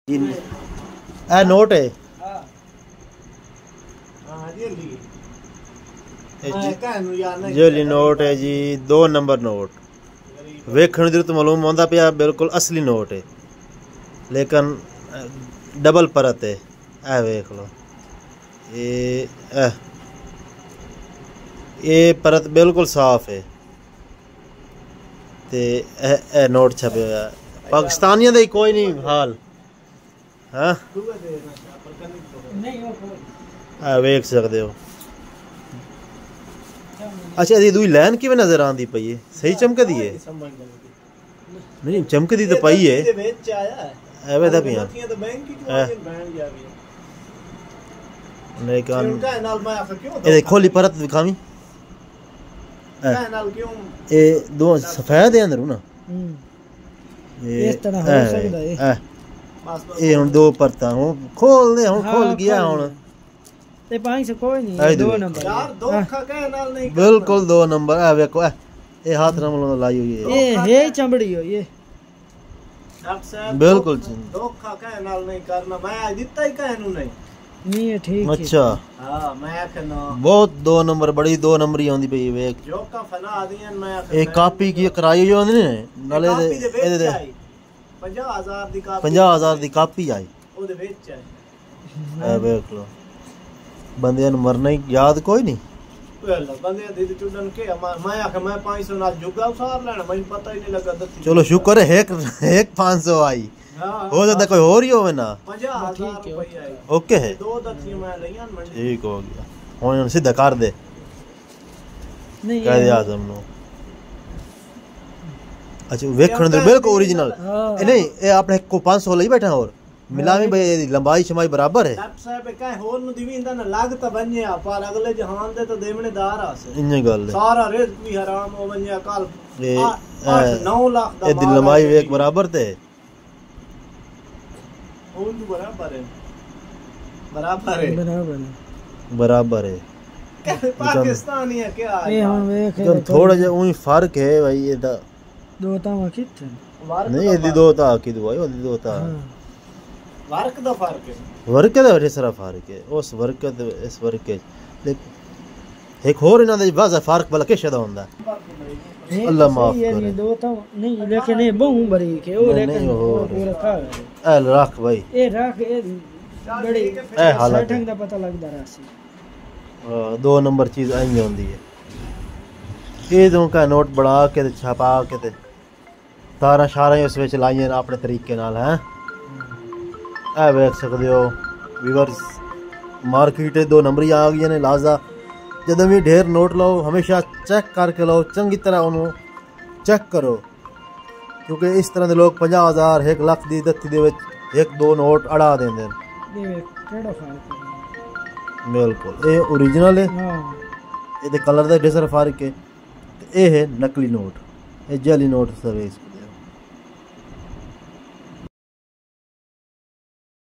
ए note है jelly note है जी 2 number note वेखण दी तो मालूम होंदा पिया बिल्कुल असली नोट है लेकिन डबल परत है ए वेख लो ये परत बिल्कुल साफ है ते ए नोट छपे हुआ पाकिस्तानियों दा कोई नहीं हाल हाँ वेख सकते हो। अच्छा ये दूई लाइन किवें नजर आंदी पई है सही चमकदी है नहीं चमकदी तो पई है एवे दा पिया लेकिन ए खोली परत दिखावी ए दो सफेद है अंदर ना इस तरह हो सकदा है ये हुन दो परता हूं खोल दे हुन खोल गया हुन ते पांच से कोई नहीं 2 नंबर यार धोखा कह नाल नहीं बिल्कुल 2 नंबर ए देखो ए हाथ रमल लाई हुई है ये चमड़ी हो ये डॉक्टर साहब बिल्कुल धोखा कह नाल नहीं करना मैं आज दिता ही कहनु नहीं ये ठीक है अच्छा हां मैं कहना बहुत 2 नंबर बड़ी 2 नंबर ही आंदी पई वेख जो का फना दियन मैं एक कॉपी की कराई जो आंदी ने नाले दे 50,000 दी कॉपी आई ओदे विच है ए देख लो बंदे नु मरना ही याद कोई नहीं वेला बंदे दी चुडन के मैं आख मैं 500 नाल जुगा उसार लेना मुझे पता ही नहीं लगा दत्ती चलो शुक्र है एक 500 आई हो जाता कोई और ही होवे ना 50,000 रुपए आई ओके है दो दत्ती मैं लियान मंडी ठीक हो गया हुन सीधा कर दे नहीं कह दे आजम नु अच्छा वेखण दे बिल्कुल ओरिजिनल नहीं ए आपने को 500 लई बैठा और मिलावी भाई लंबाई शमाई बराबर है डॉक्टर साहब कह होर नु दिविंदा ना लागत बन्या पर अगले जहान दे तो देवनेदार आसे इन्ने गल सारा रिस्क भी हराम हो बन्या कल 9 लाख दा ए दिल लंबाई एक बराबर थे होन बराबर है बराबर है बराबर है पाकिस्तानी है क्या ये हम देख थोड़ा जा उही फर्क है भाई ये दो ता किथे नहीं ये दो ता की दवाई वो दो ता वर्क दा फर्क है वर्क दा बड़े सारा फर्क है उस वर्क ते इस वर्क के एक और इना दे बाजा फर्क भला के शदा होंदा अल्लाह माफ करे दो ता नहीं लेकिन ये बहु बड़ी के ओ लेकिन पूरा खा ए रख भाई ए रख ए बड़ी ए हालत सेटिंग दा पता लगदा रासी 2 नंबर चीज आई होंदी है ये दो का नोट बना के छपा के ते तारा शारा उस विच लाइए अपने तरीके नाल हैं ए देख सकते हो व्यूअर्स मार्केट 2 नंबर आ गई ने लाजा जदों भी ढेर नोट लो हमेशा चेक करके लो चंगी तरह उन्होंने चेक करो क्योंकि इस तरह के लोग 50,000 1 लाख दी दत्ती दे विच 1-2 नोट अड़ा देंदे बिल्कुल ये ओरिजिनल है ये कलर का डिफरेंट फर्क है ये है नकली नोट ये जाली नोट सब है।